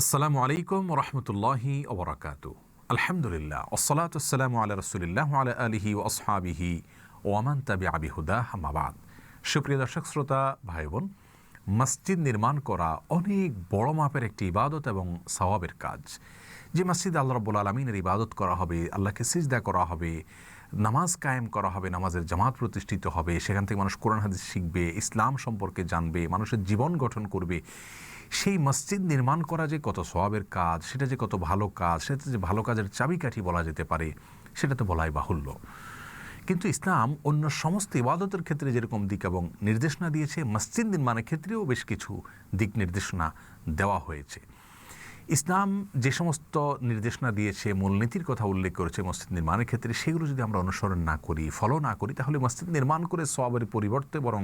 আসসালামু আলাইকুম রহমতুল্লাহি ওবরাকাতু। আলহামদুলিল্লাহ ওসসালাতু ওয়াসসালামু আলা রাসূলিল্লাহ ওয়া আলা আলিহি ওয়া আসহাবিহি ওয়া মান তাবিআ বিহুদাহ আম্মা বাদ। সুপ্রিয় দর্শক শ্রোতা ভাই বোন, মসজিদ নির্মাণ করা অনেক বড় মাপের একটি ইবাদত এবং সওয়াবের কাজ। যে মসজিদে আল্লাহ রাব্বুল আলামিনের ইবাদত করা হবে, আল্লাহকে সিজদা করা হবে, নামাজ কায়েম করা হবে, নামাজের জামাত প্রতিষ্ঠিত হবে, সেখান থেকে মানুষ কোরআন হাদিস শিখবে, ইসলাম সম্পর্কে জানবে, মানুষের জীবন গঠন করবে, সেই মসজিদ নির্মাণ করা যে কত সওয়াবের কাজ, সেটা যে কত ভালো কাজ, সেটা যে ভালো কাজের চাবিকাঠি বলা যেতে পারে, সেটা তো বলাই বাহুল্য। কিন্তু ইসলাম অন্য সমস্ত ইবাদতের ক্ষেত্রে যেরকম দিক এবং নির্দেশনা দিয়েছে, মসজিদ নির্মাণের ক্ষেত্রেও বেশ কিছু দিক নির্দেশনা দেওয়া হয়েছে। ইসলাম যে সমস্ত নির্দেশনা দিয়েছে, মূলনীতির কথা উল্লেখ করেছে মসজিদ নির্মাণের ক্ষেত্রে, সেগুলো যদি আমরা অনুসরণ না করি, ফলো না করি, তাহলে মসজিদ নির্মাণ করে সওয়াবের পরিবর্তে বরং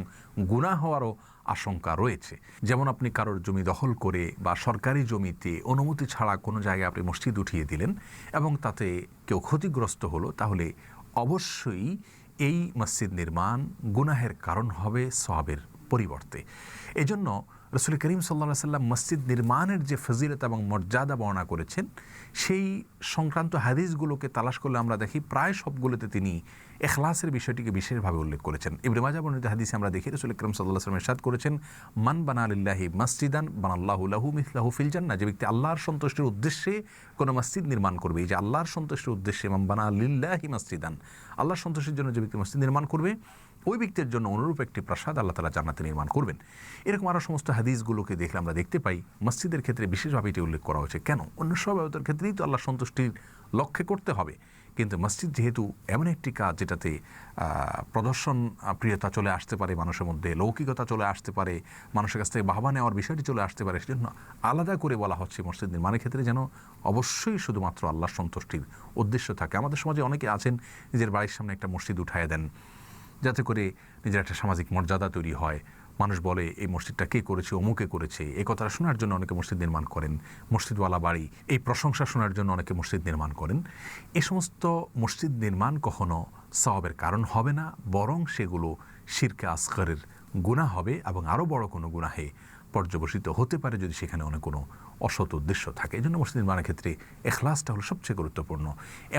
গুনাহ হওয়ারও আশঙ্কা রয়েছে। যেমন আপনি কারোর জমি দখল করে বা সরকারি জমিতে অনুমতি ছাড়া কোনো জায়গায় আপনি মসজিদ উঠিয়ে দিলেন এবং তাতে কেউ ক্ষতিগ্রস্ত হলো, তাহলে অবশ্যই এই মসজিদ নির্মাণ গুনাহের কারণ হবে সওয়াবের পরিবর্তে। এজন্য রাসূল করিম সাল্লাল্লাহু আলাইহি ওয়াসাল্লাম মসজিদ নির্মাণের যে ফজিলত এবং মর্যাদা বর্ণনা করেছেন, সেই সংক্রান্ত হাদিসগুলোকে তালাশ করলে আমরা দেখি প্রায় সবগুলোতে তিনি ইখলাসের বিষয়টিকে বিশেষভাবে উল্লেখ করেছেন। ইবনে মাজাহ বর্ণিত হাদিসে আমরা দেখি রাসূল করিম সাল্লাল্লাহু আলাইহি ওয়াসাল্লাম ইরশাদ করেছেন, মান বানা লিল্লাহি মসজিদান বানাল্লাহু লাহু মিসলাহু ফিল জান্নাহ। যে ব্যক্তি আল্লাহর সন্তুষ্টির উদ্দেশ্যে কোনো মসজিদ নির্মাণ করবে, এই যে আল্লাহর সন্তুষ্টির উদ্দেশ্যে, মান বানা লিল্লাহি মসজিদান, আল্লাহর সন্তুষ্টির জন্য যে ব্যক্তি মসজিদ নির্মাণ করবে, ওই ব্যক্তির জন্য অনুরূপ একটি প্রাসাদ আল্লাহ তাআলা জান্নাতে নির্মাণ করবেন। এরকম আরও সমস্ত হাদিসগুলোকে দেখলে আমরা দেখতে পাই মসজিদের ক্ষেত্রে বিশেষভাবে এটি উল্লেখ করা হয়েছে। কেন? অন্য সব ইবাদতের ক্ষেত্রেই তো আল্লাহ সন্তুষ্টির লক্ষ্যে করতে হবে, কিন্তু মসজিদ যেহেতু এমন একটি কাজ যেটাতে প্রদর্শন প্রিয়তা চলে আসতে পারে, মানুষের মধ্যে লৌকিকতা চলে আসতে পারে, মানুষের কাছ থেকে বাহবা নেওয়ার বিষয়টি চলে আসতে পারে, সেজন্য আলাদা করে বলা হচ্ছে মসজিদ নির্মাণের ক্ষেত্রে যেন অবশ্যই শুধুমাত্র আল্লাহর সন্তুষ্টির উদ্দেশ্য থাকে। আমাদের সমাজে অনেকে আছেন নিজের বাড়ির সামনে একটা মসজিদ উঠায় দেন, যাতে করে নিজের একটা সামাজিক মর্যাদা তৈরি হয়। মানুষ বলে এই মসজিদটা কে করেছে, অমুকে করেছে, এই কথাটা শোনার জন্য অনেকে মসজিদ নির্মাণ করেন। মসজিদওয়ালা বাড়ি, এই প্রশংসা শোনার জন্য অনেকে মসজিদ নির্মাণ করেন। এই সমস্ত মসজিদ নির্মাণ কখনো সওয়াবের কারণ হবে না, বরং সেগুলো শিরকে আসগরের গুনাহ হবে এবং আরও বড় কোনো গুনাহে পর্যবসিত হতে পারে যদি সেখানে অনেক কোনো অসৎ উদ্দেশ্য থাকে। এই জন্য মসজিদ নির্মাণের ক্ষেত্রে ইখলাসটা হলো সবচেয়ে গুরুত্বপূর্ণ।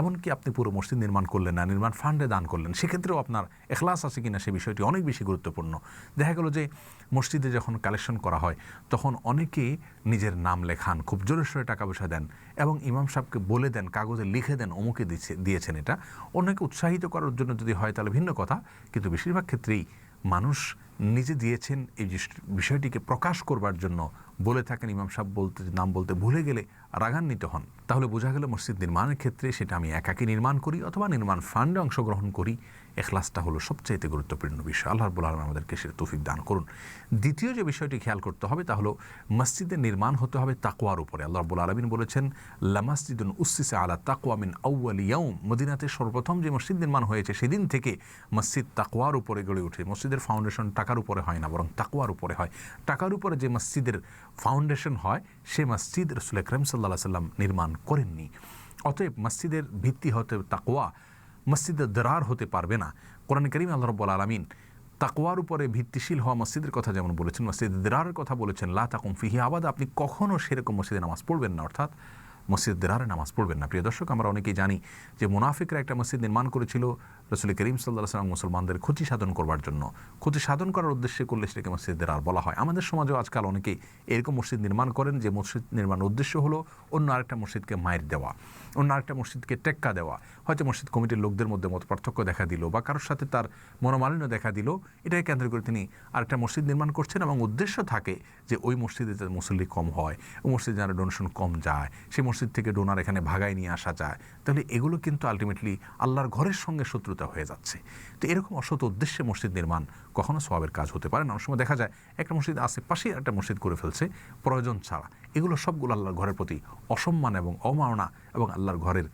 এমনকি আপনি পুরো মসজিদ নির্মাণ করলেন না, নির্মাণ ফান্ডে দান করলেন, সেক্ষেত্রেও আপনার ইখলাস আছে কিনা সে বিষয়টি অনেক বেশি গুরুত্বপূর্ণ। দেখা গেল যে মসজিদে যখন কালেকশন করা হয়, তখন অনেকে নিজের নাম লেখান, খুব জোরে সোরে টাকা পয়সা দেন এবং ইমাম সাহেবকে বলে দেন, কাগজে লিখে দেন অমুকে দিয়েছেন। এটা অনেকে উৎসাহিত করার জন্য যদি হয় তাহলে ভিন্ন কথা, কিন্তু বেশিরভাগ ক্ষেত্রেই মানুষ নিজে দিয়েছেন এই বিষয়টিকে প্রকাশ করবার জন্য বলে থাকেন। ইমাম সাহেব নাম বলতে ভুলে গেলে রাগান্বিত হন। তাহলে বোঝা গেল মসজিদ নির্মাণের ক্ষেত্রে সেটা আমি একাকী নির্মাণ করি অথবা নির্মাণ ফান্ডে অংশগ্রহণ করি, ইখলাসটা হলো সবচাইতে গুরুত্বপূর্ণ বিষয়। আল্লাহ রাব্বুল আলামিন আমাদেরকে সেটা তৌফিক দান করুন। দ্বিতীয় যে বিষয়টি খেয়াল করতে হবে তা হলো মসজিদের নির্মাণ হতে হবে তাকওয়ার উপরে। আল্লাহ রাব্বুল আলামিন বলেছেন, লামাসজিদুন উসসিসা আলা তাকওয়া মিন আউয়ালি ইয়াউম। মদিনাতে সর্বপ্রথম যে মসজিদ নির্মাণ হয়েছে সেদিন থেকে মসজিদ তাকওয়ার উপরে গড়ে ওঠে। মসজিদের ফাউন্ডেশন টাকার উপরে হয় না, বরং তাকওয়ার উপরে হয়। টাকার উপরে যে মসজিদের ফাউন্ডেশন হয়, সে মসজিদ রাসূল আকরাম সাল্লাল্লাহু আলাইহি ওয়াসাল্লাম নির্মাণ করেননি। অতএব মসজিদের ভিত্তি হতে তাকওয়া, মসজিদের দরার হতে পারবে না। কোরআন কারীমে আল্লাহ রাব্বুল আলামিন তাকওয়ার উপরে ভিত্তিশীল হওয়া মসজিদের কথা যেমন বলেছেন, মসজিদের দরারের কথা বলেছেন, লা তাকুম ফিহি আবাদা, আপনি কখনও সেরকম মসজিদে নামাজ পড়বেন না, অর্থাৎ মসজিদ দরারে নামাজ পড়বেন না। প্রিয় দর্শক, আমরা অনেকেই জানি যে মুনাফিকরা একটা মসজিদ নির্মাণ করেছিল রাসূল করিম সাল্লাল্লাহু আলাইহি ওয়াসাল্লাম মুসলমানদের ক্ষতি সাধন করবার জন্য। ক্ষতি সাধন করার উদ্দেশ্যে করলে সেটাকে মসজিদ দরার বলা হয়। আমাদের সমাজেও আজকাল অনেকেই এরকম মসজিদ নির্মাণ করেন যে মসজিদ নির্মাণের উদ্দেশ্য হলো অন্য আরেকটা মসজিদকে মাইর দেওয়া, অন্য আরেকটা মসজিদকে টেক্কা দেওয়া। হয়তো মসজিদ কমিটির লোকদের মধ্যে মত পার্থক্য দেখা দিল বা কারোর সাথে তার মনোমালিন্য দেখা দিল, এটাকে কেন্দ্র করে তিনি আরেকটা মসজিদ নির্মাণ করছেন এবং উদ্দেশ্য থাকে যে ওই মসজিদে যাতে মুসল্লি কম হয়, ওই মসজিদে যেন ডোনেশন কম যায়, সেই মসজিদ থেকে ডোনার এখানে ভাগায় নিয়ে আসা যায়। তাহলে এগুলো কিন্তু আলটিমেটলি আল্লাহর ঘরের সঙ্গে শত্রুতা হয়ে যাচ্ছে। তো এরকম অসৎ উদ্দেশ্যে মসজিদ নির্মাণ কখনো সওয়াবের কাজ হতে পারে না। অনেক সময় দেখা যায় একটা মসজিদ আশেপাশে একটা মসজিদ করে ফেলছে প্রয়োজন ছাড়া। এগুলো সবগুলো আল্লাহর ঘরের প্রতি অসম্মান এবং অমাননা এবং আল্লাহর ঘরের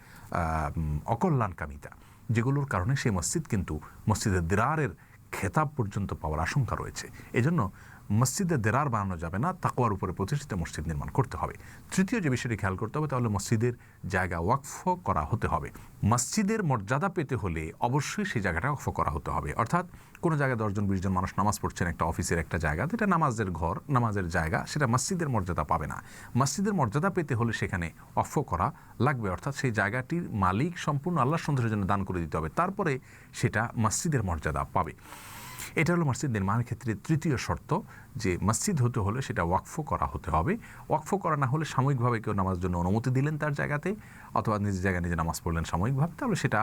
অকল্যাণকামিতা, যেগুলোর কারণে সেই মসজিদ কিন্তু মসজিদের দিরারের খেতাব পর্যন্ত পাওয়ার আশঙ্কা রয়েছে। এজন্য মসজিদে দেরার বানানো যাবে না, তাকওয়ার উপরে প্রতিষ্ঠিত মসজিদ নির্মাণ করতে হবে। তৃতীয় যে বিষয়টি খেয়াল করতে হবে তাহলে মসজিদের জায়গা ওয়াকফ করা হতে হবে। মসজিদের মর্যাদা পেতে হলে অবশ্যই সেই জায়গাটা ওয়াকফ করা হতে হবে। অর্থাৎ কোনো জায়গায় 10 জন 20 জন মানুষ নামাজ পড়ছেন একটা অফিসের একটা জায়গা, যেটা নামাজের ঘর, নামাজের জায়গা, সেটা মসজিদের মর্যাদা পাবে না। মসজিদের মর্যাদা পেতে হলে সেখানে ওয়াকফ করা লাগবে, অর্থাৎ সেই জায়গাটির মালিক সম্পূর্ণ আল্লাহর সন্তুষ্টির জন্য দান করে দিতে হবে, তারপরে সেটা মসজিদের মর্যাদা পাবে। এটা হলো মসজিদ নির্মাণের ক্ষেত্রে তৃতীয় শর্ত, যে মসজিদ হতে হলে সেটা ওয়াকফ করা হতে হবে। ওয়াকফ করা না হলে সাময়িকভাবে কেউ নামাজের জন্য অনুমতি দিলেন তার জায়গাতে, অথবা নিজের জায়গায় নিজে নামাজ পড়লেন সাময়িকভাবে, তাহলে সেটা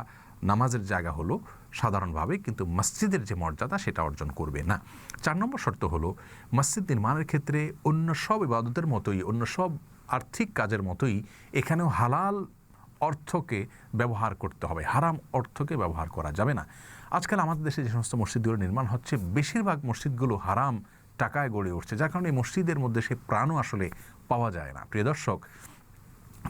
নামাজের জায়গা হলো সাধারণভাবে, কিন্তু মসজিদের যে মর্যাদা সেটা অর্জন করবে না। 4 নম্বর শর্ত হলো মসজিদ নির্মাণের ক্ষেত্রে অন্য সব ইবাদতের মতোই, অন্য সব আর্থিক কাজের মতোই এখানেও হালাল অর্থকে ব্যবহার করতে হবে, হারাম অর্থকে ব্যবহার করা যাবে না। আজকাল আমাদের দেশে যে সমস্ত মসজিদগুলো নির্মাণ হচ্ছে, বেশিরভাগ মসজিদগুলো হারাম টাকায় গড়ে উঠছে, যার কারণে এই মসজিদের মধ্যে সে প্রাণও আসলে পাওয়া যায় না। প্রিয় দর্শক,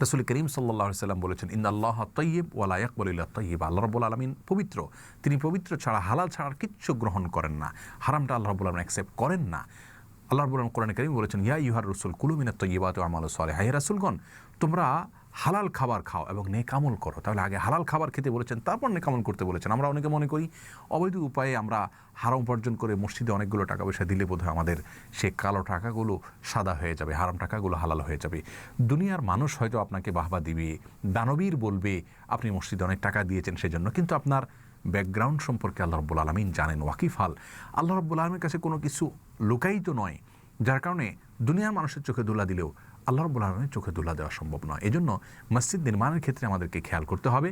রাসূল করিম সাল্লাল্লাহু আলাইহি সাল্লাম বলেছেন, ইন্নাল্লাহা তাইয়্যিব ওয়া লা ইয়াকবালু ইল্লা তাইয়্যিবা। আল্লাহ রাব্বুল আলামিন পবিত্র, তিনি পবিত্র ছাড়া, হালাল ছাড়া কিচ্ছু গ্রহণ করেন না, হারামটা আল্লাহ রাব্বুল আলামিন অ্যাকসেপ্ট করেন না। আল্লাহ রাব্বুল আলামিন কোরআনে কারীমে বলেছেন, ইয়া আইয়ুহার রাসূল কুলু মিনাত তাইয়্যিবাতি ওয়া আমালু সালিহ। হে রাসূলগণ, তোমরা হালাল খাবার খাও এবং নেক আমল করো। তাহলে আগে হালাল খাবার খেতে বলেছেন, তারপর নেক আমল করতে বলেছেন। আমরা অনেকে মনে করি অবৈধ উপায়ে আমরা হারাম উপার্জন করে মসজিদে অনেকগুলো টাকা পয়সা দিলে বোধহয় আমাদের সে কালো টাকাগুলো সাদা হয়ে যাবে, হারাম টাকাগুলো হালাল হয়ে যাবে। দুনিয়ার মানুষ হয়তো আপনাকে বাহবা দিবে, দানবীর বলবে আপনি মসজিদে অনেক টাকা দিয়েছেন সেজন্য, কিন্তু আপনার ব্যাকগ্রাউন্ড সম্পর্কে আল্লাহ রাব্বুল আলামিন জানেন, ওয়াকিফাল। আল্লাহ রাব্বুল আলামিনের কাছে কোনো কিছু লুকায়িত নয়, যার কারণে দুনিয়ার মানুষের চোখে ধুলা দিলেও আল্লাহ রাব্বুল আলামিনের চোখে ধুলা দেওয়া সম্ভব নয়। এজন্য মসজিদ নির্মাণের ক্ষেত্রে আমাদেরকে খেয়াল করতে হবে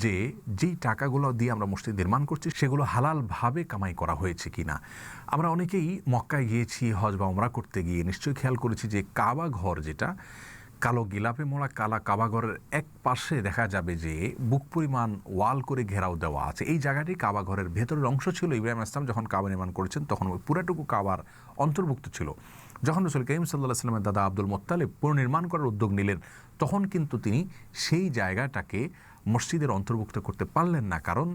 যে যেই টাকাগুলো দিয়ে আমরা মসজিদ নির্মাণ করছি সেগুলো হালালভাবে কামাই করা হয়েছে কিনা। আমরা অনেকেই মক্কায় গিয়েছি হজ বা ওমরা করতে গিয়ে নিশ্চয়ই খেয়াল করেছি যে কাবা ঘর, যেটা কালো গিলাপে মোড়া কালা কাবা ঘরের এক পাশে দেখা যাবে যে বুক পরিমাণ ওয়াল করে ঘেরাও দেওয়া আছে। এই জায়গাটি কাবা ঘরের ভেতরের অংশ ছিল। ইব্রাহিম আলাইহিস সালাম যখন কাবা নির্মাণ করেছেন তখন ওই পুরাটুকু কাবার অন্তর্ভুক্ত ছিল। যখন রাসূল করিম সাল্লাল্লাহু আলাইহি ওয়াসাল্লামের দাদা আব্দুল মুত্তালিব পুনর্নির্মাণ করার উদ্যোগ নিলেন, তখন কিন্তু তিনি সেই জায়গাটাকে মসজিদের অন্তর্ভুক্ত করতে পারলেন না, কারণ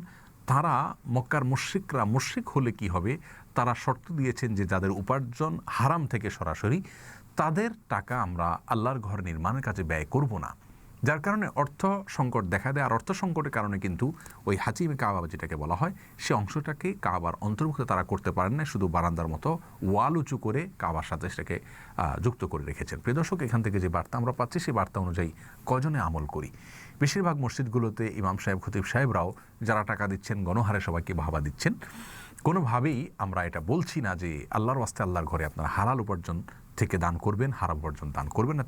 তারা মক্কার মুশরিকরা, মুশরিক হলে কি হবে, তারা শর্ত দিয়েছেন যে যাদের উপার্জন হারাম থেকে সরাসরি, তাদের টাকা আমরা আল্লাহর ঘর নির্মাণের কাজে ব্যয় করব না। যার কারণে অর্থ সংকট দেখা দেয়। আর অর্থ সংকটের কারণে কিন্তু ওই হাতিমে কাবা যেটাকে বলা হয়, সে অংশটাকে কাবার অন্তর্ভুক্ত তারা করতে পারেন না, শুধু বারান্দার মতো ওয়াল উঁচু করে কাবার সাথে সেটাকে যুক্ত করে রেখেছেন। প্রিয় দর্শক, এখান থেকে যে বার্তা আমরা পাচ্ছি সেই বার্তা অনুযায়ী কজনে আমল করি? বেশিরভাগ মসজিদগুলোতে ইমাম সাহেব, খতিব সাহেবরাও যারা টাকা দিচ্ছেন গণহারে সবাইকে বাহবা দিচ্ছেন। কোনোভাবেই আমরা এটা বলছি না যে আল্লাহর ওয়াস্তে আল্লাহর ঘরে আপনারা হালাল উপার্জন থেকে দান করবেন, হারাম উপার্জন দান করবেন না।